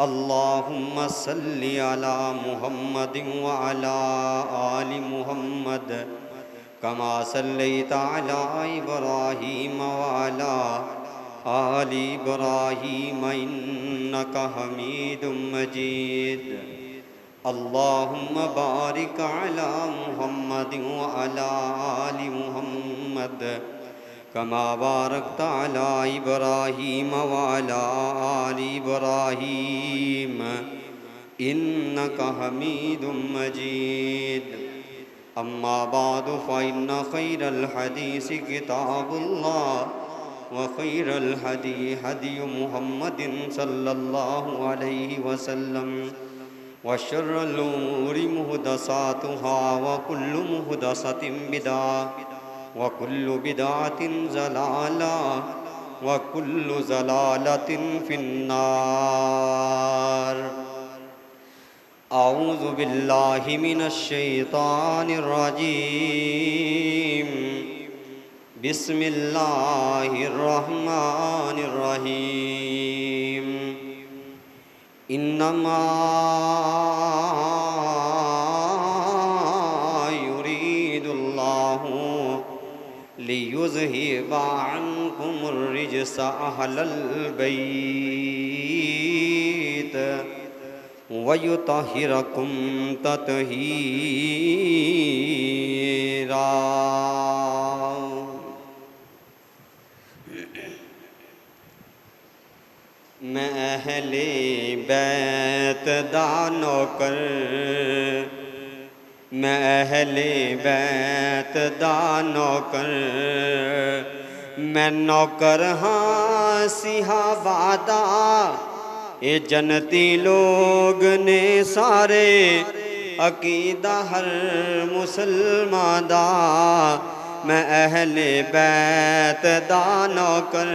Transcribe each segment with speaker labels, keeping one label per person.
Speaker 1: اللہم صلی علی محمد وعلی آل محمد کما صلیت علی ابراہیم وعلی آل ابراہیم انک حمید مجید اللہم بارک علی محمد وعلی آل محمد کما بارکت علی ابراہیم وعلی آل ابراہیم انک حمید مجید اما بعد فإن خیر الحدیث کتاب اللہ وخیر الہدی ہدی محمد صلی اللہ علیہ وسلم وشر الامور محدثاتها وكل محدثة بدعة وكل بدعة ضلالة وكل ضلالة في النار أعوذ بالله من الشيطان الرجيم بسم الله الرحمن الرحيم إنما يريد الله ليذهب عنكم الرجس أهل البيت ويطهركم تطهيرا میں اہل بیت دا نوکر میں اہل بیت دا نوکر میں نوکر ہاں صحابہ دا اے جنتی لوگ نے سارے عقیدہ ہر مسلمان دا میں اہل بیت دا نوکر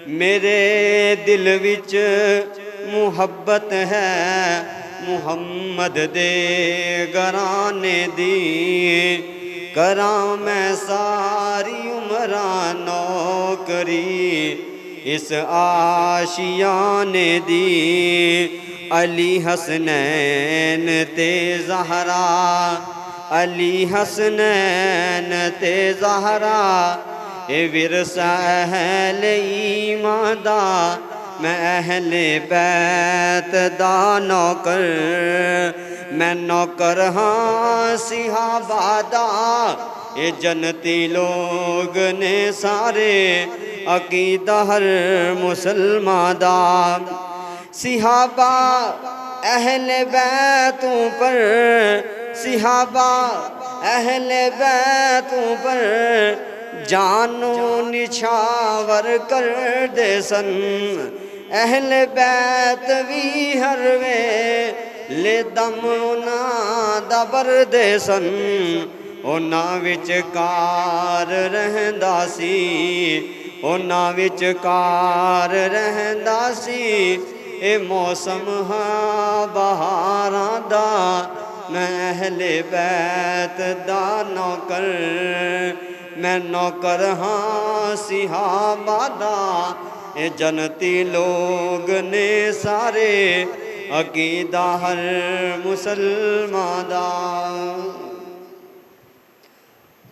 Speaker 1: میرے دل وچ محبت ہے محمد دے گرانے دی کراں میں ساری عمران نوکری اس آشیانے دی علی حسنین تے زہرا علی حسنین تے زہرا اے ورثہ اہل ایمان دا میں اہل بیت دا نوکر میں نوکر ہاں صحابہ دا اے جنتی لوگ نے سارے عقیدہ ہر مسلمان دا صحابہ اہل بیتوں پر صحابہ اہل بیتوں پر جانو نچھاور کر دے سن اہل بیت بھی ہر وے لے دم اونا دبر دے سن اونا وچ کار رہندا سی اونا وچ کار رہندا سی اے موسم ہاں بہاراں دا میں اہل بیت دا نوکر میں نوکر ہاں صحابہ دا اے جنتی لوگ نے سارے عقیدہ ہر مسلمان دا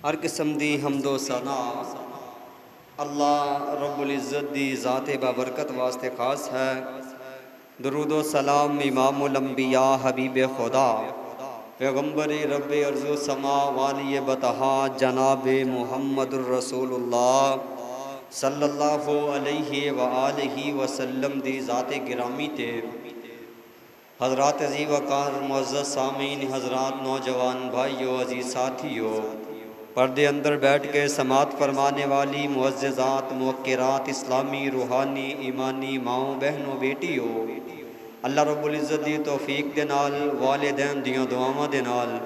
Speaker 1: ہر قسم دی حمد و ثنا اللہ رب العزت دی ذات بابرکت واسطے خاص ہے درود و سلام امام الانبیاء حبیب خدا پیغمبر رب ارض و سما والی بتہا جناب محمد الرسول اللہ صلی اللہ علیہ وآلہ وسلم دی ذات گرامی تے حضرات عزیز وقار معزز سامعین حضرات نوجوان بھائیو عزیز ساتھیو پردے اندر بیٹھ کے سماعت فرمانے والی معززات موقرات اسلامی روحانی ایمانی ماؤں بہنوں بیٹیو اللہ رب العزت دی توفیق دے نال والدین دیاں دعاواں دے نال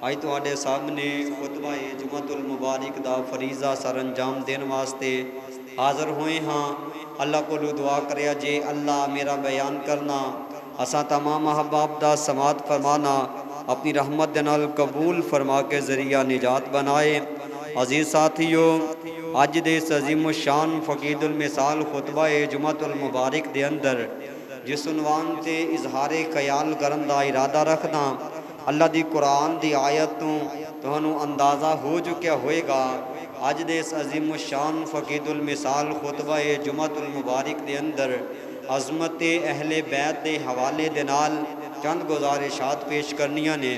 Speaker 1: آئی تواڈے سامنے خطبہ جمعۃ المبارک دا فریضہ سر انجام دین واسطے حاضر ہوئے ہاں اللہ کو دعا کریا جے اللہ میرا بیان کرنا اساں تمام احباب دا سماعت فرمانا اپنی رحمت دے نال قبول فرما کے ذریعہ نجات بنائے عزیز ساتھیو اج دے اس عظیم الشان فقید المثال خطبہ جمعۃ المبارک دے اندر جس عنوان تے اظہار خیال کرن دا ارادہ رکھدا اللہ دی قرآن دی آیت تو تہانوں اندازہ ہو چکیا ہوئے گا اج دے اس عظیم الشان فقید المثال خطبہ جمعۃ المبارک دے اندر عظمت اہل بیت دے حوالے دے نال چند گزارشات پیش کرنیاں نے۔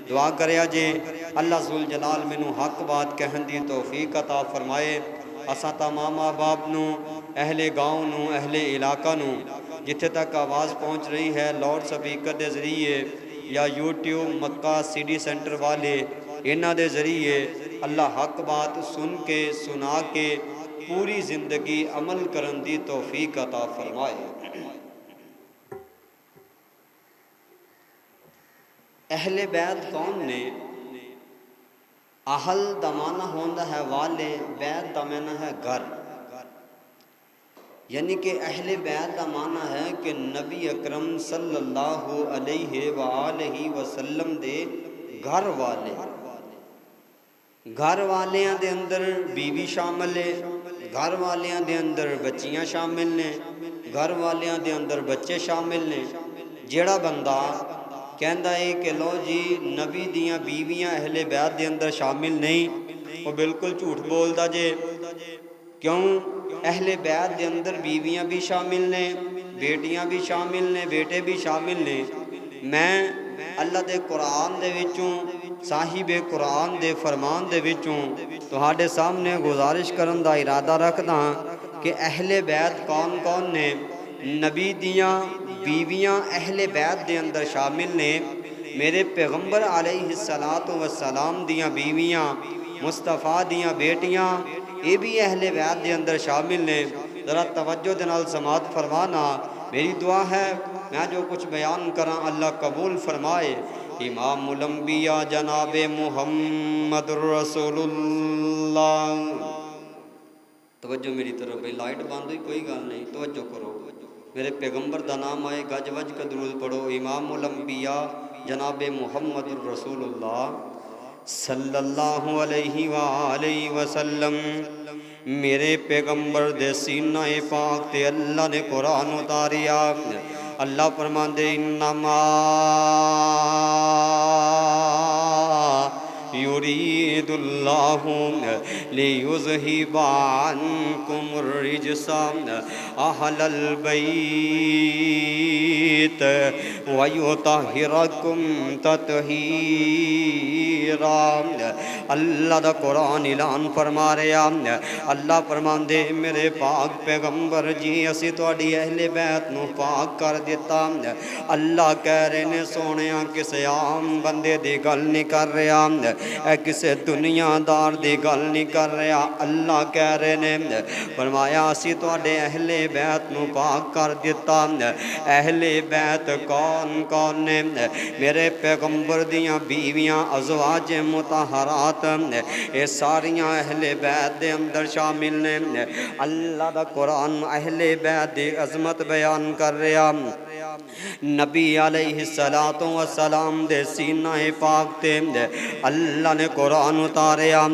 Speaker 1: دعا کریا جے اللہ ذوالجلال مینوں حق بات کہن دی توفیق عطا فرمائے۔ اساں تمام احباب نو، اہل گاؤں نو، اہل علاقہ نو جتھے تک آواز پہنچ رہی ہے لاؤڈ سپیکر دے ذریعے یا یوٹیوب مکہ سی ڈی سینٹر والے انہاں دے ذریعے اللہ حق بات سن کے سنا کے پوری زندگی عمل کرن دی توفیق عطا فرمائے۔ اہل بیت کون نے؟ اہل دا معنی ہوندا ہے والے، بیت دا معنی ہے گھر، یعنی کہ اہل بیت دا معنی ہے کہ نبی اکرم صلی اللہ علیہ وآلہ وسلم دے گھر والے۔ گھر والیاں دے اندر بیوی شامل ہے، گھر والیاں دے اندر بچیاں شامل نے، گھر والیاں دے اندر بچے شامل نے۔ جیڑا بندہ کہندا ہے کہ لو جی نبی دیاں بیویاں اہل بیت دے اندر شامل نہیں، وہ بالکل جھوٹ بولدا جے۔ کیوں؟ اہل بیت دے اندر بیویاں بھی شامل نے، بیٹیاں بھی شامل نے، بیٹے بھی شامل نے۔ میں اللہ دے قرآن دے وچوں، صاحب قرآن دے فرمان دے وچوں تہاڈے سامنے گزارش کرن دا ارادہ رکھدا کہ اہل بیت کون کون نے۔ نبی دیاں بیویاں اہل بیت دے اندر شامل نے۔ میرے پیغمبر علیہ السلام دیاں بیویاں، مصطفیٰ دیاں بیٹیاں، یہ بھی اہل بیت دے اندر شامل نے۔ ذرا توجہ دے نال سماعت فرمانا۔ میری دعا ہے میں جو کچھ بیان کراں اللہ قبول فرمائے۔ امام الانبیاء جناب محمد رسول اللہ، توجہ میری طرف، بھئی لائٹ بند ہوئی کوئی گل نہیں، توجہ کرو، میرے پیغمبر دا نام آئے گج وج کا درود پڑھو۔ امام الانبیاء جناب محمد رسول اللہ صلی اللہ علیہ وآلہ وسلم، میرے پیغمبر دے سینہ پاک تے اللہ نے قرآن اتاریا۔ اللہ فرماندے انما یرید اللہ لیذہب عنکم الرجس اہل البیت ویطہرکم تطہیرا۔ اللہ دا قرآن اعلان فرما رہا، اللہ فرماندے میرے پاک پیغمبر جی اسی تواڈی اہل بیت نو پاک کر دیتا۔ اللہ کہہ رہے نے سونیاں کسے عام بندے دی گل نہیں کر رہا، اے کسے دنیا دار دی گل نہیں کر رہا۔ اللہ کہہ رہے نے فرمایا اسی تواڈے اہل بیت نو پاک کر دیتا۔ اہل بیت کون کون نے؟ میرے پیغمبر دیاں بیویاں ازواج مطہرات، اے ساریاں اہل بیت دے اندر شامل نے۔ اللہ دا قرآن اہل بیت دی عظمت بیان کر رہا۔ نبی علیہ السلام دے سینہ پاک تے اللہ نے قرآن اتاریا۔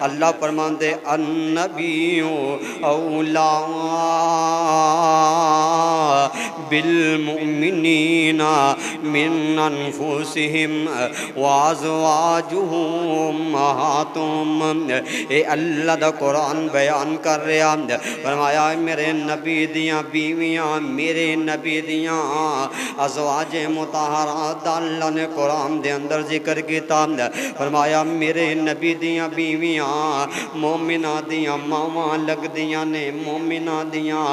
Speaker 1: اللہ فرماندے النبی اولا بالمؤمنین من انفسہم وازواجہ امہاتہم۔ اے اللہ دا قرآن بیان کر رہا، فرمایا میرے نبی دیاں بیویاں، میرے نبی دیاں ازواج مطہرات اللہ نے قرآن دے اندر ذکر کیتا۔ فرمایا میرے نبی دیاں بیویاں مومنہ دیاں ماواں لگ دیاں نے، مومنہ دیاں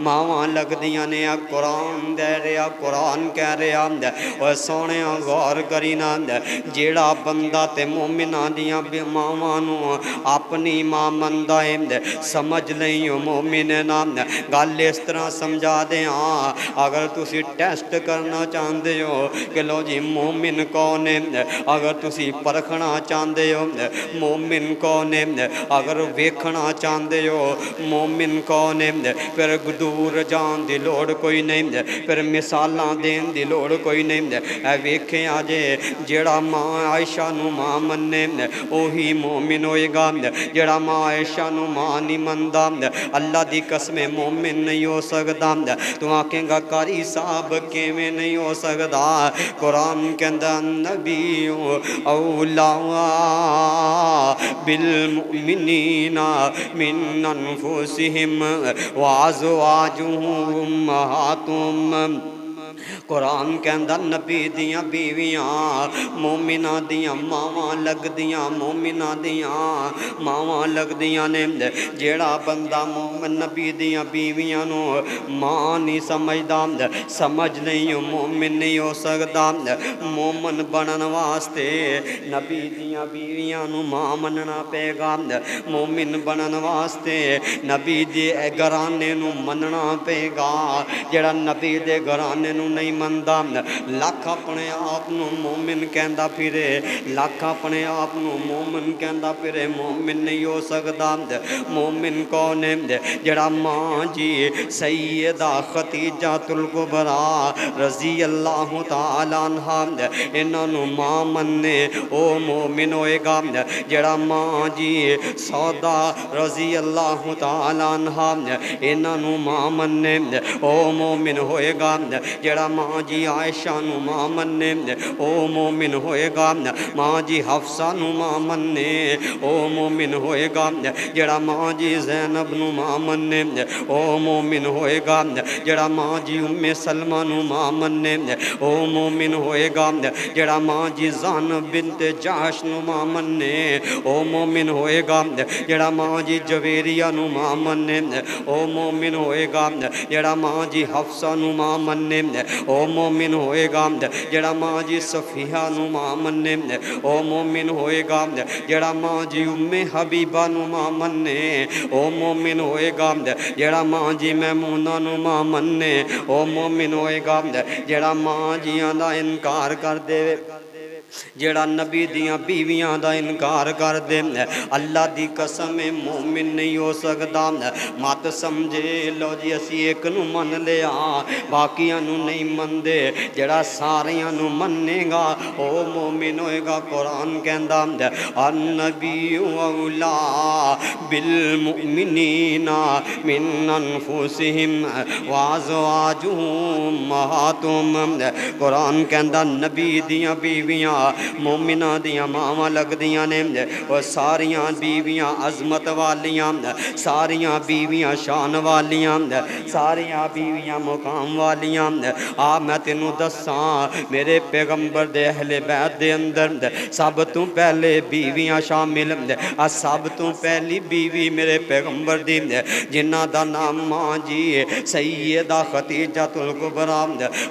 Speaker 1: ماواں لگ دیاں نے۔ قرآن دے رہا، قرآن کہہ رہا اور سونے غور کرینا، جیڑا بندہ تے مومنہ دیاں ماواں نو اپنی ماں مندا ہے سمجھ لئی مومن نا۔ گل اس طرح سمجھا دیاں، اگر تسی ٹیسٹ کرنا چاہندے ہو کہ لو جی مومن کون ہے، اگر تسی پرکھنا چاہندے ہو مومن کون ہے، اگر ویکھنا چاہندے ہو مومن کون ہے، پھر دور جان دی لوڑ کوئی نہیں۔ پھر مثالاں دین دی لوڑ کوئی نہیں اے ویکھیا جے جیڑا ماں عائشہ نو ماں منے اوہی مومن ہوئے گا جیڑا ماں عائشہ نو ماں نہیں مندا اللہ دی قسم مومن نہیں ہو سکدا تو آکھیں گا قاری صاحب کیویں نہیں ہو سکدا قرآن کے اندر نبی اولا بالمؤمنین من انفسہم وازواجہم امہاتہم قرآن کے اندر نبی دیاں بیویاں مومنہ دیاں ماواں لگ دیاں مومنہ دیاں ماواں لگ دیاں نے جیڑا بندہ مومن نبی دیاں بیویاں نو ماں نہیں سمجھدا سمجھ نہیں مومن نہیں ہو سکدا مومن بنن واسطے نبی دیاں بیویاں نو ماں مننا پے گا مومن بنن واسطے نبی دے گھرانے نو مننا پے گا جیڑا نبی دے گھرانے نو نہیں مندا لاکھ اپنے آپ نو مومن کہندا پھرے لاکھ اپنے آپ نو مومن کہندا پھرے مومن نہیں ہو سکدا مومن کون ہے جڑا ماں جی سیدہ خدیجہ الکبریٰ رضی اللہ تعالی عنہا انہاں نو ماں مننے او مومن ہوئے گا جڑا ماں جی سودا رضی اللہ تعالی عنہا انہاں نو ماں مننے او مومن ہوئے گا جڑا ماں جی عائشہ نو ماں مننے او مومن ہوئے گا ماں جی حفصہ نو ماں مننے او مومن ہوئے گا جڑا ماں جی زینب نو ماں مننے او مومن ہوئے گا جڑا ماں جی سلمہ نو ماں مننے او مومن ہوئے گا جڑا ماں جی زینب بنت جحش نو ماں مننے او مومن ہوئے گا جڑا ماں جی جویریہ نو ماں مننے او مومن ہوئے گا جڑا ماں جی حفصہ نو ماں مننے او مومن ہوئے گا جڑا ماں جی صفیہ نو ماں مننے او مومن ہوئے گا جڑا ماں جی حبیبہ نو ماں مننے او مومن ہوئے گا جڑا ماں جی میمونہ نو ماں مننے او مومن ہوئے گا جڑا ماں جیاں دا انکار کر دے جیڑا نبی دیاں بیویاں دا انکار کر دے اللہ دی قسم مومن نہیں ہو سکدا مت سمجھے لو جی اسی ایک نو من لیا باقیاں نو نہیں من دے جیڑا ساریاں نو مننے گا او مومن ہوئے گا قرآن کہندا النبی اولا بالمؤمنین من انفسہم وازواجہم امہاتہم قرآن کہندا نبی دیاں بیویاں مومنہ دیاں ماواں لگ دیاں نے اور ساریاں بیویاں عظمت والیاں ساریاں بیویاں شان والیاں ساریاں بیویاں مقام والیاں میں تینوں دساں میرے پیغمبر دے اہل بیت دے اندر سب تو پہلے بیویاں شامل سب تو پہلی بیوی میرے پیغمبر دی جنہ دا نام ماں جی سیدہ خدیجہ الکبریٰ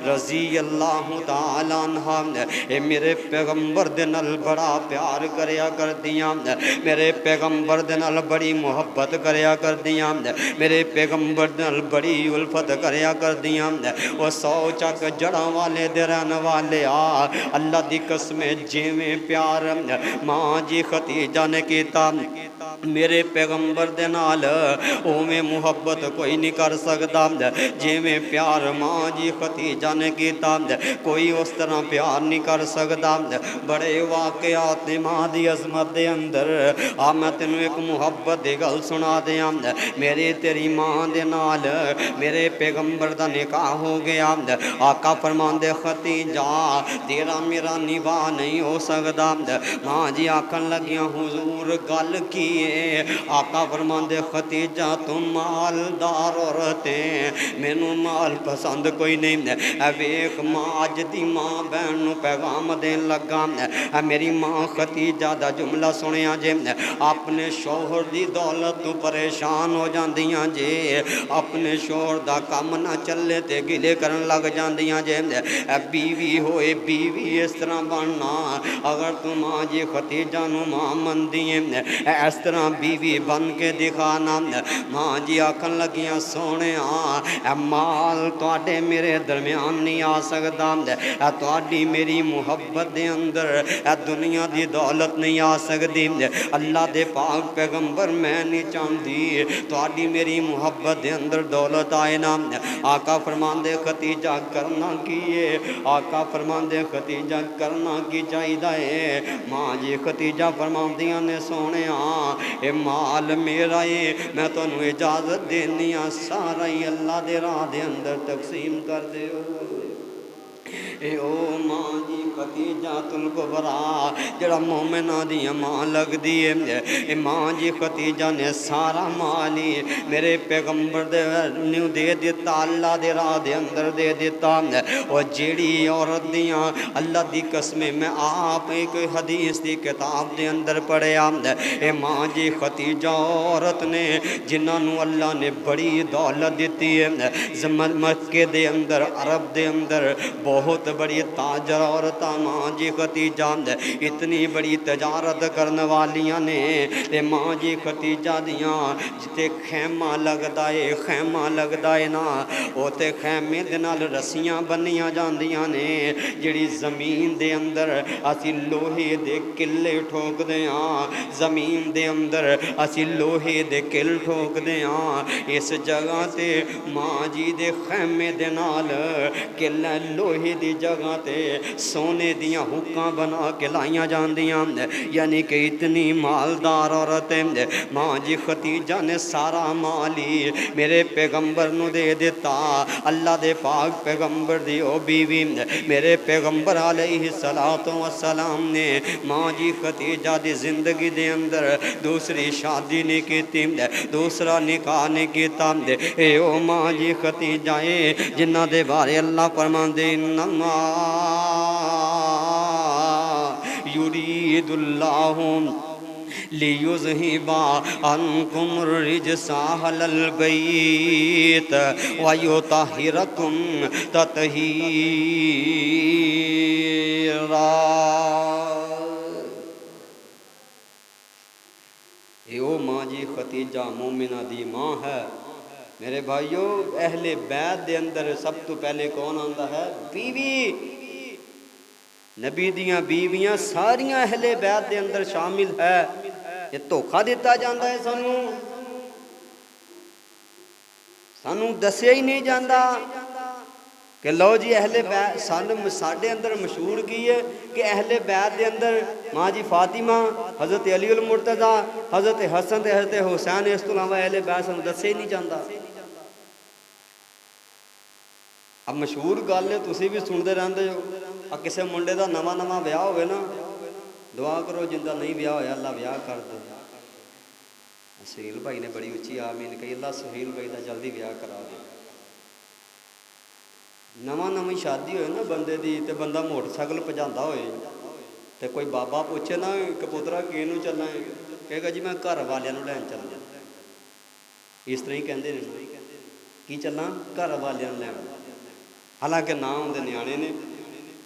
Speaker 1: رضی اللہ تعالی عنہا اے میرے پیغمبر دے نال بڑا پیار کریا کر دیاں میرے پیغمبر دے نال بڑی محبت کریا کر دیاں میرے پیغمبر دے نال بڑی الفت کریا کر دیاں وہ سو چک جڑاں والے دے رہن والے اللہ دی قسم جیویں پیار ماں جی خدیجہ نے کیتا میرے پیغمبر دے نال اوویں محبت کوئی نہیں کر سکدا جیویں پیار ماں جی خدیجہ نے کیتا کوئی اس طرح پیار نہیں کر سکدا بڑے واقعات ماں دی عظمت دے اندر میں تینوں ایک محبت دی گل سنا دیاں میری تیری ماں دے نال میرے پیغمبر دا نکاح ہو گیا آقا فرماندے خدیجہ تیرا میرا نباہ نہیں ہو سکدا ماں جی آکھن لگیاں حضور گل کیے آقا فرماندے خدیجہ تم مالدار عورتیں مینوں مال پسند کوئی نہیں اے ویکھ ماں اج دی ماں بہن نو پیغام دین لگا میری ماں خدیجہ دا جملہ سنیا جے اپنے شوہر دی دولت تو پریشان ہو جاندیاں جے اپنے شوہر دا کام نہ چلے تے گلے کرن لگ جاندیاں جے بیوی ہوئے بیوی اس طرح بننا اگر تم ماں جی خدیجہ نو ماں مندی اس طرح بیوی بن کے دکھانا ماں جی آکھن لگیاں سونے مال تواڈے میرے درمیان نہیں آ سکدا تواڈی میری محبت دے دے اندر اے دنیا دی دولت نہیں آ سکتی اللہ دے پاک پیغمبر میں نہیں چاہتی تہاڈی میری محبت دے اندر دولت آئے نا آقا فرماندے ختیجہ کرنا کیے آقا فرماندے ختیجہ کرنا کی چاہیے ماں جی ختیجہ فرماندیاں نے سونے اے مال میرا ہے میں تانوں اجازت دینی ہاں سارا ہی اللہ دے راہ دے اندر تقسیم کر دیو اے او ماں جی ختیجہ الکبریٰ جڑا مومنہ دی ماں لگ دی اے ماں جی ختیجہ نے سارا مالی میرے پیغمبر نیو دے دیتا اللہ دے راہ دے اندر دے دیتا اور جیڑی عورت دیاں اللہ دی قسمیں میں آپ ایک حدیث دی کتاب دے اندر پڑھیا اے ماں جی ختیجہ عورت نے جنہاں نو اللہ نے بڑی دولت دیتی ہے مکے دے اندر عرب دے اندر بہت بڑی تاجر عورتاں ماں جی ختیجہ اتنی بڑی تجارت کرنے والیاں نے تے ماں جی ختیجہ دیاں جتے خیمہ لگدا ہے نا او تے خیمے دے نال رسیاں بنیاں جاندیاں نے جڑی زمین دے اندر اسی لوہے دے قلے ٹھوک دے ہاں زمین دے اندر اسی لوہے دے قل ٹھوک دے ہاں اس جگہ تے ماں جی دے خیمے دے نال قلے لوہے دی جگہ تے سونے دیاں حکاں بنا کے لائیاں جاندیاں یعنی کہ اتنی مالدار عورت ماں جی ختیجہ نے سارا مالی میرے پیغمبر نو دے دیتا اللہ دے پاک پیغمبر دی او بیوی میرے پیغمبر علیہ السلام نے ماں جی ختیجہ دی زندگی دے اندر دوسری شادی نہیں کیتی دوسرا نکاح نہیں کیتا اے او ماں جی ختیجہ جنہ دے بارے اللہ فرماندے انما یرید اللہ لیذہب عنکم الرجس اہل البیت ویطہرکم تطہیرا او ماں جی ختیجہ مومنہ دی ماں ہے میرے بھائیو اہل بیت دے اندر سب تو پہلے کون آندا ہے بیوی نبی دیاں بیویاں ساریاں اہل بیت دے اندر شامل ہے یہ دھوکھا دیتا جاندہ ہے سانوں دسیا ہی نہیں جاندہ کہ لو جی اہل بیت ساڈے اندر مشہور کی ہے کہ اہل بیت دے اندر ماں جی فاطمہ حضرت علی المرتضیٰ حضرت حسن تے حضرت حسین اس تو علاوہ اہل بیت سانوں دسیا ہی نہیں جاندہ اب مشہور گل ہے تسی بھی سندے رہندے ہو اب کسے منڈے دا نواں بیاہ ہوئے نا دعا کرو جندہ نہیں بیاہ ہویا اللہ بیاہ کر دے سہیل بھائی نے بڑی اچھی آمین کہی اللہ سہیل بھائی دا جلدی بیاہ کرا دے نواں شادی ہوئے نا بندے دی تے بندہ موٹر سائیکل پجاندا ہوئے تے کوئی بابا پوچھے نا کپوترا کینوں چلنا ہے کہے گا جی میں گھر والیاں نوں لین چلنا اس طرح ہی کہندے نے کی چلنا گھر والیاں نوں لین حالانکہ نہ ہوندے نیانے نے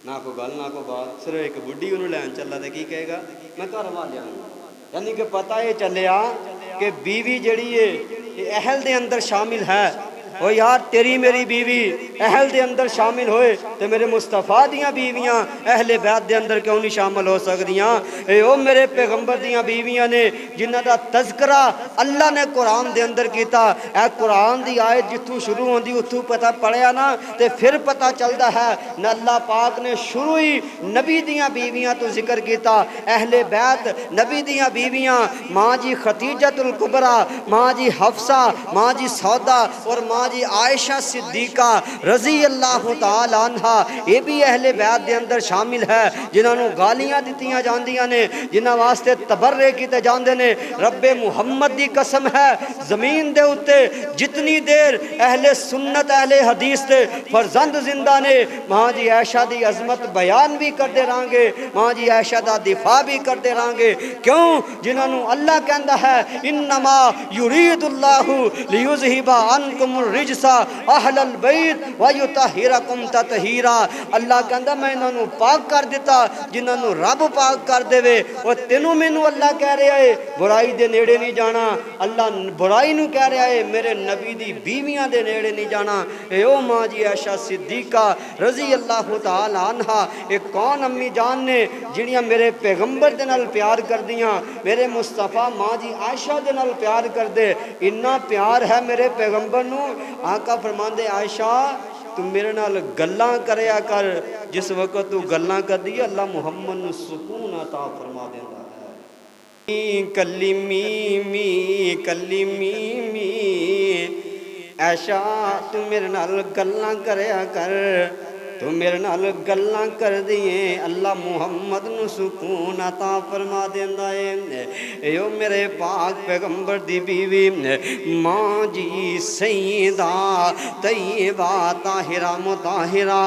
Speaker 1: نہ کوئی گل نہ کوئی بات صرف ایک بڈھی انہوں لین چلا تے کی کہے گا میں گھر والیاں یعنی کہ پتہ یہ چلیا کہ بیوی جڑی ہے یہ اہل دے اندر شامل ہے او یار تیری میری بیوی اہل دے اندر شامل ہوئے تے میرے مصطفیٰ دیاں بیویاں اہل بیت دے اندر کیوں نہیں شامل ہو سکدیاں اے او میرے پیغمبر دیاں بیویاں نے جنہ دا تذکرہ اللہ نے قرآن دے اندر کیتا اے قرآن دی آیت جتھوں شروع ہوندی اتھوں پتہ پڑھیا نا تے پھر پتہ چلدا ہے نہ اللہ پاک نے شروع ہی نبی دیاں بیویاں تو ذکر کیتا اہل بیت نبی دیاں بیویاں ماں جی ختیجۃ الکبریٰ ماں جی حفصہ ماں جی سودا اور ماں جی عائشہ صدیقہ رضی اللہ تعالی عنہ یہ بھی اہل بیت دے اندر شامل ہے جنہاں نو گالیاں دتیاں جاندیاں نے جنہاں واسطے تبرے کیتے جاندے نے رب محمد دی قسم ہے زمین دے اتے جتنی دیر اہل سنت اہل حدیث دے فرزند زندہ نے ماں جی عائشہ دی عظمت بیان بھی کرتے رہانگے ماں جی عائشہ دا دفاع بھی کرتے رہانگے کیوں جنہاں نو اللہ کہندا ہے انما یرید اللہ لیذہب عنکم الرجس الرجس اہل البیت ویطہرکم تطہیرا۔ اللہ کہندا میں انہاں نوں پاک کر دیتا جنہاں نوں رب پاک کر دے۔ او تینوں مینوں اللہ کہہ رہا ہے برائی دے نیڑے نہیں جانا، اللہ برائی نوں کہہ رہا ہے میرے نبی دی بیویاں دے نیڑے نہیں جانا۔ اے او ماں جی عائشہ صدیقہ رضی اللہ تعالی عنہا، ایک کون امی جان نے جڑیاں میرے پیغمبر دے نال پیار کر دیاں، میرے مصطفیٰ ماں جی عائشہ دے نال پیار کر دے، اتنا پیار ہے میرے پیغمبر نوں۔ آقا فرماندے عائشہ تو میرے نال گلاں کریا کر، جس وقت تو گلاں کر دی اللہ محمد نوں سکون عطا فرما دیندا ہے۔ کلیمی عائشہ تو میرے نال گلاں کریا کر، تو میرے نال گلاں کر دیئے اللہ محمد نو سکون عطا فرما دیندا ہے۔ ایو میرے پاک پیغمبر دی بیوی ماں جی سیدہ طیبہ طاہرہ مطہرہ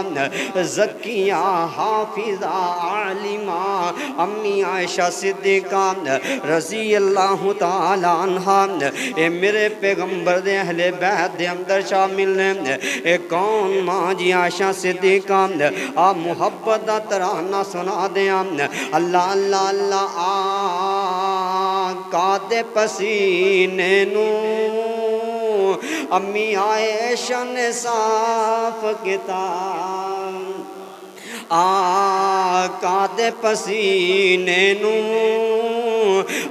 Speaker 1: زکیہ حافظہ عالمہ امی عائشہ صدیقہ رضی اللہ تعالی عنہا، اے میرے پیغمبر دے اہل بیت دے اندر شامل ہیں۔ اے کون ماں جی عائشہ صدیقہ آ محبت دا ترانہ سنا دیاں۔ اللہ اللہ اللہ آقا دے پسینے نوں امی عائشہ نے صاف کیتا، آقا دے پسینے نوں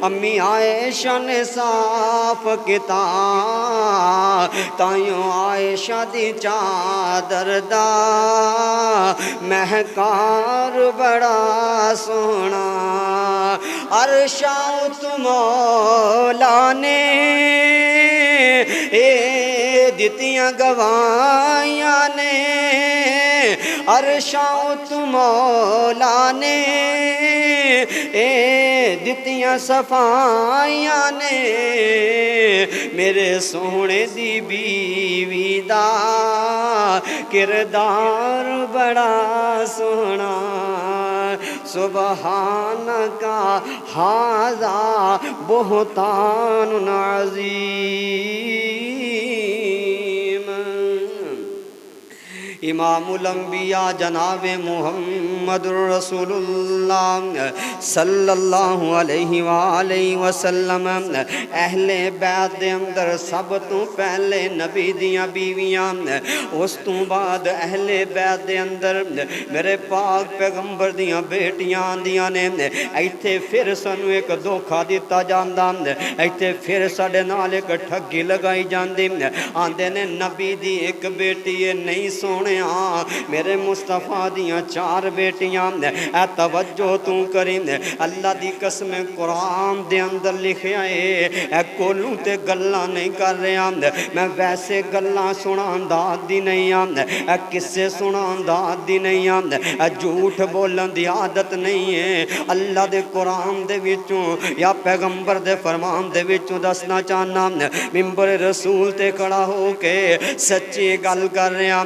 Speaker 1: امی عائشہ نے صاف کیتا، تائیوں عائشہ دی چادر دا مہکار بڑا سونا، عرشاں ات مولا نے اے دتیاں گواہیاں نے، عرشاں ات مولا نے اے دتیاں صفائیاں نے، میرے سونے دی بیوی دا کردار بڑا سونا، سبحانکا ھذا بہتان عظیم۔ امام الانبیاء جناب محمد رسول اللہ صلی اللہ علیہ وآلہ وسلم، اہل بیت دے اندر سب تو پہلے نبی دیاں بیویاں، اس تو بعد اہل بیت دے اندر میرے پاک پیغمبر دیاں بیٹیاں آندیاں نے۔ ایتھے پھر سانو ایک دھوکھا دیتا جاندا، ایتھے پھر ساڈے نال ایک ٹھگی لگائی جاندی، آندے نے نبی دی ایک بیٹی ہے نہیں سونے میرے مصطفیٰ دیاں 4 بیٹیاں، اے توجہ تو کریں اللہ دی قسم قرآن دے اندر لکھیا ہے، اے کولوں تے گلاں نہیں کر رہا، میں ویسے گلاں سنان دا عادی نہیں ہوں، اے قصے سنان دا عادی نہیں ہوں، اے جھوٹ بولن دی عادت نہیں ہے، اللہ دے قرآن دے وچوں یا پیغمبر دے فرمان دے وچوں دسنا چاہنا، ممبر رسول تے کھڑا ہو کے سچی گل کر رہا،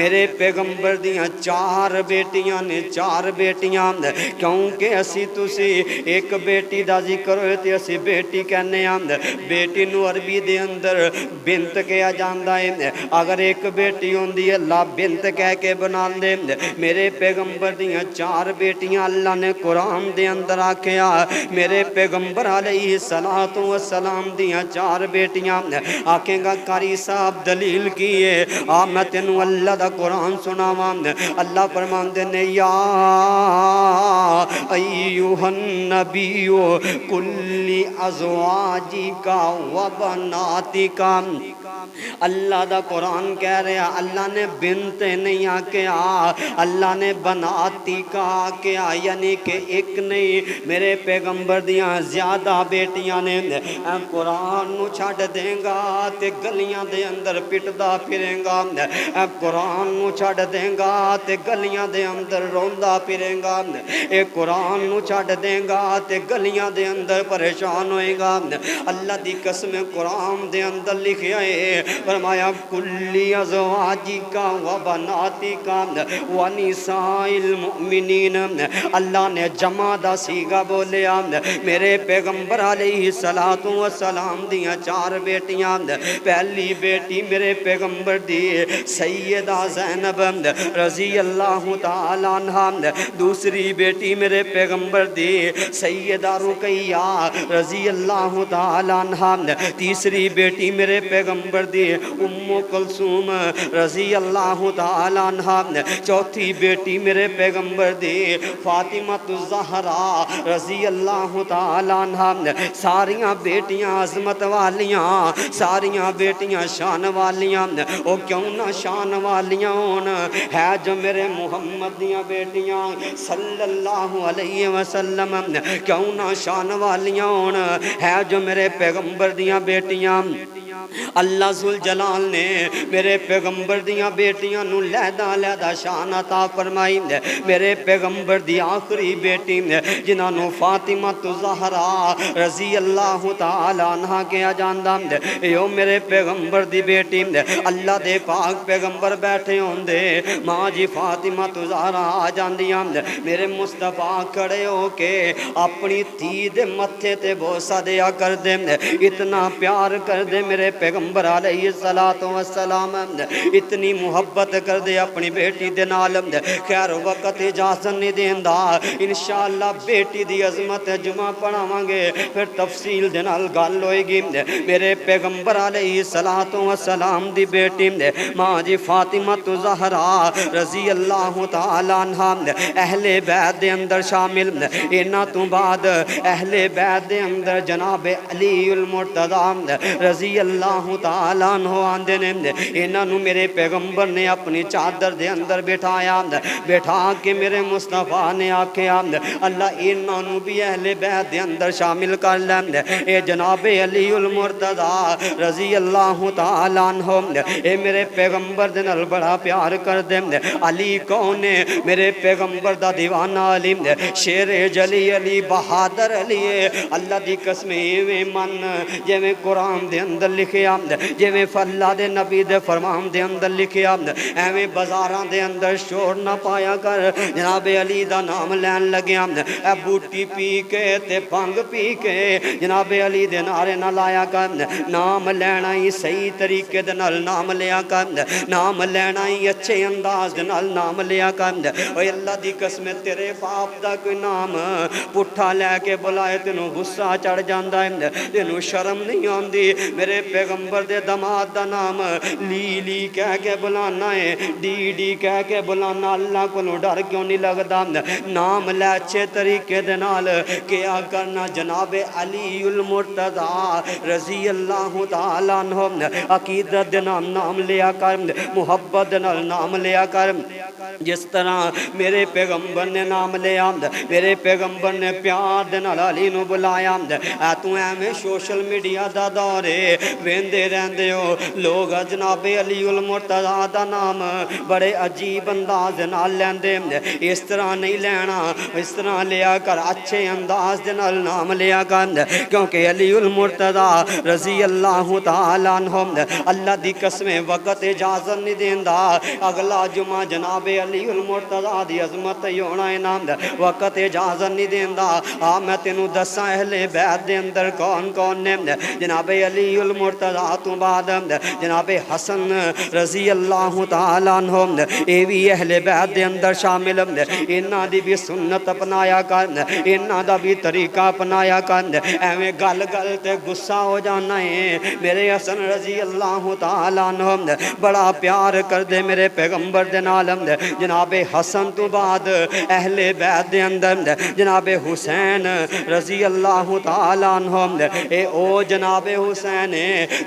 Speaker 1: میرے پیغمبر دیاں 4 بیٹیاں نے، 4 بیٹیاں، کیونکہ اسی تسی ایک بیٹی دا ذکر ہوئے تے اسی بیٹی کہنے ہیں، بیٹی نو عربی دے اندر بنت کہا جاندا ہے، اگر ایک بیٹی ہوندی ہے اللہ بنت کہہ کے بنا دے۔ میرے پیغمبر دیاں 4 بیٹیاں اللہ نے قرآن دے اندر آکھیا، میرے پیغمبر علیہ السلام دیاں 4 بیٹیاں، آکھیں گا قاری صاحب دلیل کی ہے، میں تینوں اللہ دا قرآن سناواں، اللہ فرماندے نے یا ایھا النبی کل ازواجکا و بناتکا، اللہ دا قرآن کہہ رہا اللہ نے بنت نہیں آکیا، اللہ نے بناتی کا آکیا، یعنی کہ ایک نہیں میرے پیغمبر دیاں زیادہ بیٹیاں نے۔ اے قرآن نو چھڑ دیں گا تے گلیاں دے اندر پٹدا پھریں گا، اے قرآن نو چھڑ دیں گا تے گلیاں دے اندر روندا پھریں گا، اے قرآن نو چھڑ دیں گا تے گلیاں دے اندر پریشان ہوئے گا۔ اللہ دی قسم قرآن دے اندر لکھیا ہے فرمایا کلی ازواجکا و بناتکا و نساء المؤمنین، اللہ نے جمع دا سیغہ بولیا، میرے پیغمبر علیہ السلام دیاں 4 بیٹیاں، پہلی بیٹی میرے پیغمبر دی سیدہ زینب رضی اللہ تعالیٰ عنہ، دوسری بیٹی میرے پیغمبر دی سیدہ رقیہ رضی اللہ تعالیٰ عنہ، تیسری بیٹی میرے پیغمبر دی ام کلثوم رضی اللہ تعالیٰ عنہ، چوتھی بیٹی میرے پیغمبر دی فاطمہ الزہرا رضی اللہ تعالیٰ عنہ۔ ساریاں بیٹیاں عظمت والیاں، ساریاں بیٹیاں شان والیاں، او کیوں نہ شان والیاں ہون، ہے جو میرے محمد دیاں بیٹیاں صلی اللہ علیہ وسلم، کیوں نہ شان والیاں ہون، ہے جو میرے پیغمبر دیاں بیٹیاں۔ اللہ ذوالجلال نے میرے پیغمبر دیاں بیٹیاں نو لہدا لہدا شان عطا فرمائی، میرے پیغمبر دی آخری بیٹی جنہاں نو فاطمہ الزہرا رضی اللہ تعالیٰ عنہ کیا جاندا، یو میرے پیغمبر دی بیٹی، اللہ دے پاک پیغمبر بیٹھے ہوندے، ماں جی فاطمہ الزہرا آ جاندیاں، میرے مصطفیٰ کھڑے ہو کے اپنی دھی دے متھے تے بوسہ دیا کر دے، اتنا پیار کر دے میرے پیغمبر علیہ السلام، اتنی محبت کر دے اپنی بیٹی دے نال۔ خیر وقت اجازت نہیں دیندا، انشاءاللہ بیٹی دی عظمت جمعہ پڑھاواں گے، پھر تفصیل دے نال گل ہوئے گی۔ میرے پیغمبر علیہ السلام دی بیٹی ماں جی فاطمہ الزہرا رضی اللہ تعالیٰ عنہ اہل بیت دے اندر شامل، انہاں تو بعد اہل بیت دے اندر جناب علی المرتضی رضی اللہ تعالیٰ عنہ آندے نے، انہاں نو میرے پیغمبر نے اپنی چادر دے اندر بٹھایا، بٹھا کے میرے مصطفیٰ نے آکھیا اللہ انہاں نو بھی اہل بیت دے اندر شامل کر لیں، اے جناب علی المرتضی رضی اللہ تعالیٰ عنہ، اے میرے پیغمبر دے نال بڑا پیار کر دے۔ علی کون ہے؟ میرے پیغمبر دا دیوانہ علی، شیر جلی علی، بہادر علی، اللہ دی قسم ایویں من جویں قرآن دے اندر لکھیا، جویں اللہ دے نبی دے فرمان دے اندر لکھیا، ایویں بازاراں دے اندر شور نہ پایا کر، جناب علی دا نام لین لگیا، اے بوٹی پی کے تے بھنگ پی کے جناب علی دے نعرے نہ لایا کر، نام لینا ہی صحیح طریقے دے نال نام لیا کر، نام لینا ہی اچھے انداز دے نال نام لیا کر۔ اوے اللہ دی قسم تیرے باپ دا کوئی نام پٹھا لے کے بلائے تینوں غصہ چڑھ جاندا ہے، تینوں شرم نہیں آندی، میرے پیغمبر دے دماد دا نام لی لی کہہ کے بلانا ہے، ڈی ڈی کہہ کے بلانا، اللہ کو ڈر کیوں نہیں لگدا؟ نام لے اچھے طریقے دے نال کیا کرنا، جناب علی المرتضی رضی اللہ تعالیٰ عنہ، عقیدت دے نام لیا کر، محبت دے نام لیا کر، جس طرح میرے پیغمبر نے نام لیا، میرے پیغمبر نے پیار دے نال علی نو بلایا۔ تو ایویں سوشل میڈیا دا دور ہے، ویندے رہندے ہو لوگ جناب علی المرتضی دا نام بڑے عجیب انداز نال لیندے، اس طرح نہیں لینا، اس طرح لیا کر، اچھے انداز دے نال نام لیا کر، کیونکہ علی المرتضی رضی اللہ تعالیٰ عنہ اللہ دی قسم وقت اجازت نہیں دیندا، اگلا جمعہ جناب علی المرتضی دی عظمت ہونا ہے نام، وقت اجازت نہیں دیندا۔ میں تینوں دساں اہل بیت دے اندر کون کون نے، جناب علی المرتضی تو بعد جناب حسن رضی اللہ تعالیٰ عنہ، اے بھی اہل بیت دے اندر شامل، انہاں دی بھی سنت اپنایا کر، انہاں دا بھی طریقہ اپنایا کر، ایویں گل گل تے غصہ ہو جانا ہے۔ میرے حسن رضی اللہ تعالیٰ عنہ بڑا پیار کر دے میرے پیغمبر دے نال، جناب حسن تو بعد اہل بیت دے اندر جناب حسین رضی اللہ تعالیٰ عنہ، اے او جناب حسین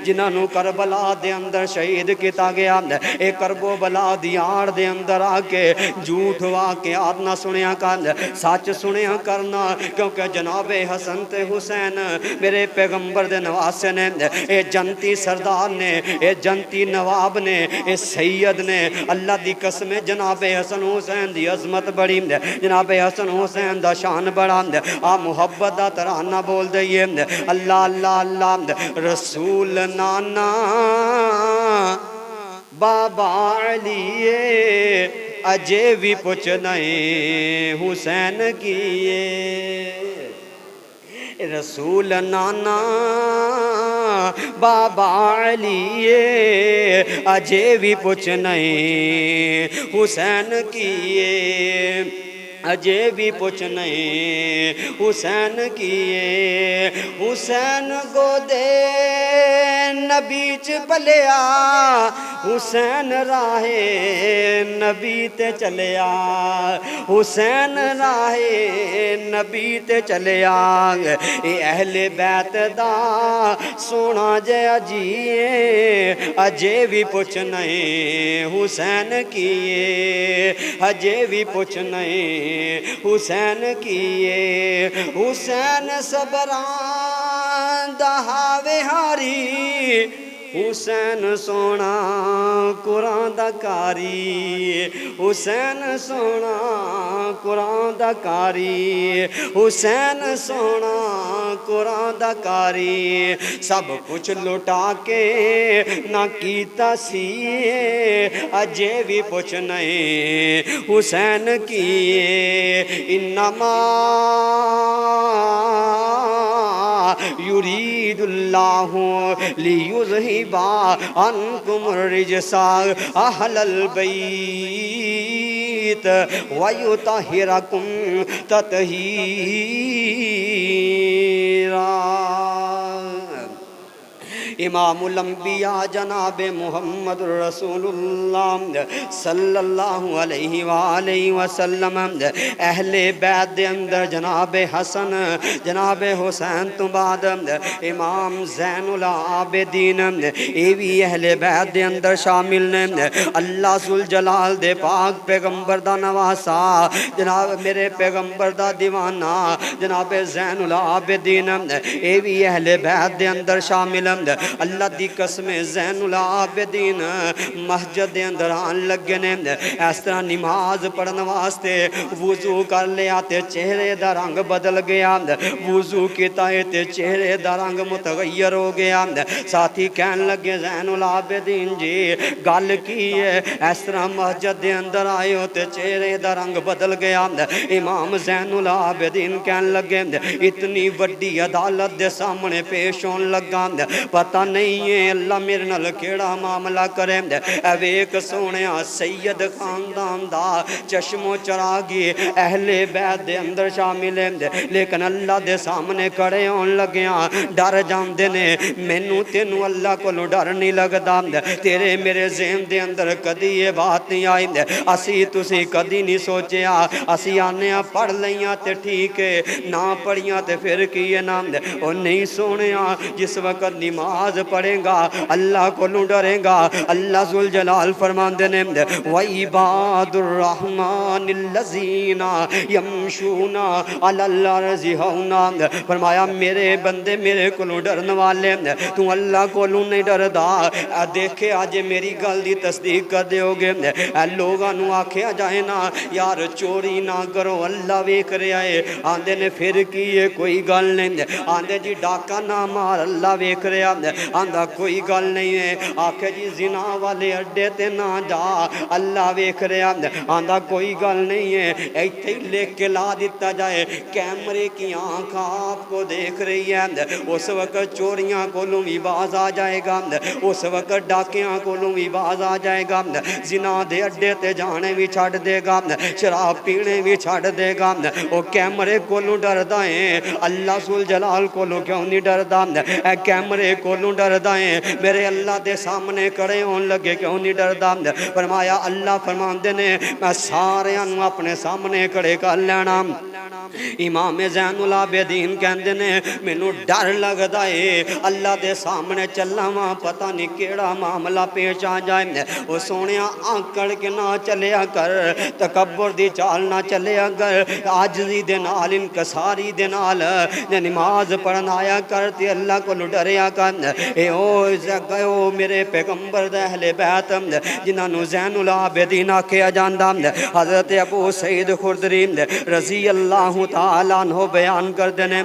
Speaker 1: جنہاں نو کربلا دے اندر شہید کیتا گیا، اے کربو بلا دی آڑ دے اندر آ کے جھوٹ واقعات نہ سنیا کر، سچ سنیا کرنا، کیونکہ جناب حسن تے حسین میرے پیغمبر دے نواسے نے، اے جنتی سردار نے، اے جنتی نواب نے، اے سید نے، اللہ دی قسم جناب حسن حسین دی عظمت بڑی، جناب حسن حسین دا شان بڑا، محبت دا ترانہ بول دئیے، اللہ اللہ اللہ رسول نانا بابا علی اجے بھی پوچھنا حسین کیے رسول نانا بابا علی اجے بھی پوچھنا حسین کیے اجے بھی پوچھنا حسین کیے حسین کو دے نبی چ پلیا حسین راہ نبی تے چلیا حسین راہ نبی تے چلیا اے اہل بیت دا سونا جے اجیے اجے بھی پوچھنا حسین کیے اجے بھی پوچھنا حسین کیے حسین صبران دہاوے ہاری حسین سونا قرآن دا کاری حسین سونا قرآن دا کاری حسین سونا قرآن دا کاری سب کچھ لٹا کے نہ کیتا سی اجے بھی پوچھنا حسین کیے انما یرید اللہ لیذہب عنکم الرجس اہل البیت ویطہرکم تطہیرا امام الانبیاء جناب محمد رسول اللہ صلی اللہ علیہ وآلہ وسلم اہل بیت دے اندر جناب حسن جناب حسین تو بعد امام زین العابدین اے بھی اہل بیت دے اندر شامل نے اللہ ذوالجلال دے پاک پیغمبر دا نواسا جناب میرے پیغمبر دا دیوانہ جناب زین العابدین اے بھی اہل بیت دے اندر شامل اللہ دی قسم زین العابدین مسجد دے اندر آن لگے نے اس طرح نماز پڑھن واسطے وضو کر لیا تے چہرے دا رنگ بدل گیا وضو کیتا ہے تے چہرے دا رنگ متغیر ہو گیا ساتھی کہن لگے زین العابدین جی گل کی ہے اس طرح مسجد دے اندر آئے ہو تے چہرے دا رنگ بدل گیا امام زین العابدین کہن لگے اتنی وڈی عدالت دے سامنے پیش ہون لگا پتہ نہیں ہے اللہ میرے نال کیڑا معاملہ کرے اے ویک سونیا سید خاندان دا چشم و چراغی اہل بیت دے اندر شامل ہے لیکن اللہ دے سامنے کھڑے ہون لگیاں ڈر جاندے نے مینوں تینوں اللہ کولوں ڈر نہیں لگدا تیرے میرے ذہن دے اندر کدی یہ بات نہیں آئی اسی تسی کدی نہیں سوچیا اسی آنے پڑھ لیاں تے ٹھیک ہے نہ پڑھیاں تے پھر کیے نا او نہیں سونیا جس وقت نماز پڑھے گا اللہ کو ڈرے گا اللہ ذوالجلال فرماندے نے وَعِبَادُ الرَّحْمَنِ الَّذِينَ يَمْشُونَ عَلَى الْأَرْضِ هَوْنًا فرمایا میرے بندے میرے کو ڈرن والے تو اللہ کو نہیں ڈردا دیکھے آج میری گل دی تصدیق کر دے ہوگے اے لوگاں نو آکھیا جائے نا یار چوری نہ کرو اللہ ویکھ رہا ہے آندے نے پھر کی ہے کوئی گل نہیں آندے جی ڈاکہ نہ مار اللہ ویکھ رہا آندہ کوئی گل نہیں ہے آکھے جی زنا والے اڈے تے نہ جا اللہ ویکھ رہا آندہ کوئی گل نہیں ہے ایتھے لکھ کے لا دیتا جائے کیمرے کی آنکھ آپ کو دیکھ رہی ہے اس وقت چوریاں کولوں بھی باز آ جائے گا اس وقت ڈاکیاں کولوں بھی باز آ جائے گا زنا دے اڈے تے جانے بھی چھڑ دے گا شراب پینے بھی چھڑ دے گا وہ کیمرے کولوں ڈردا ہے اللہ ذوالجلال کولوں کیوں نہیں ڈردا اے کیمرے کولوں ڈردا ہے میرے اللہ دے سامنے کھڑے ہون لگے کیوں نہیں ڈردا فرمایا اللہ فرماندے نے میں سارے انو اپنے سامنے کھڑے کر لینا امام زین العابدین کہندے نے مینوں ڈر لگدا ہے اللہ دے سامنے چلاواں پتہ نہیں کیڑا معاملہ پیش آ جائے او سونیا آکڑ کے نہ چلیا کر تکبر دی چال نہ چلیا کر عاجزی دے نال انکساری دے نال نماز پڑھن آیا کر تے اللہ کو ڈریا کر اے او میرے پیغمبر دے اہل بیت جنہاں نو زین العابدین آکھیا جاندا حضرت ابو سعید خدری رضی اللہ اللہ تعالیٰ عنہ بیان کر دینے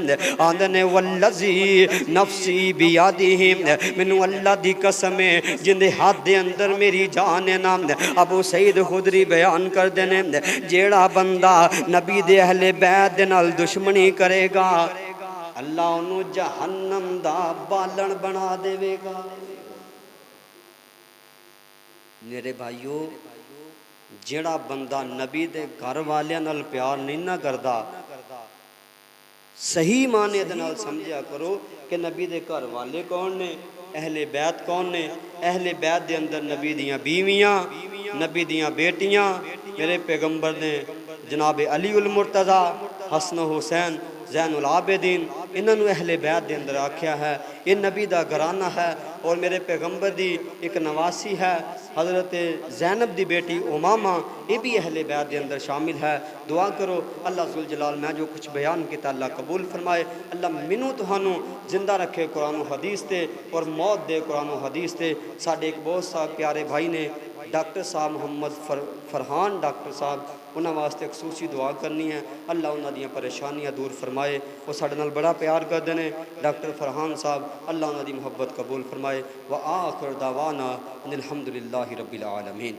Speaker 1: آندنے واللزی نفسی بیادی منو اللہ دی قسمیں جندے ہاتھ دے اندر میری جان ہے نام ابو سعید خدری بیان کر دینے جیڑا بندہ نبی دے اہل بیت دے نال دشمنی کرے گا اللہ انہوں جہنم دا بالن بنا دے گا۔ میرے بھائیو جیڑا بندہ نبی دے گھر والے نال پیار نہیں نہ کردا صحیح معنی دے نال سمجھا کرو کہ نبی دے گھر والے کون نے، اہل بیت کون نے؟ اہل بیت دے اندر نبی دیاں بیویاں، نبی دیاں بیٹیاں، میرے پیغمبر نے جناب علی المرتضیٰ، حسن و حسین، زین العابدین، انہوں نے اہل بیت دے اندر آکھیا ہے، یہ نبی دا گھرانہ ہے اور میرے پیغمبر دی ایک نواسی ہے حضرت زینب دی بیٹی امامہ، یہ بھی اہل بیت دے اندر شامل ہے۔ دعا کرو اللہ ذوالجلال میں جو کچھ بیان کیتا اللہ قبول فرمائے، اللہ منو تہانوں زندہ رکھے قرآن و حدیث تے اور موت دے قرآن و حدیث تے۔ ساڑھے ایک بہت سا پیارے بھائی نے ڈاکٹر صاحب محمد فرحان ڈاکٹر صاحب انہاں واسطے خصوصی دعا کرنی ہے، اللہ انہاں دیاں پریشانیاں دور فرمائے، وہ ساڑھے نال بڑا پیار کر دینے ڈاکٹر فرحان صاحب، اللہ انہاں دی محبت قبول فرمائے۔ وآخر دعوانا ان الحمدللہ رب العالمین۔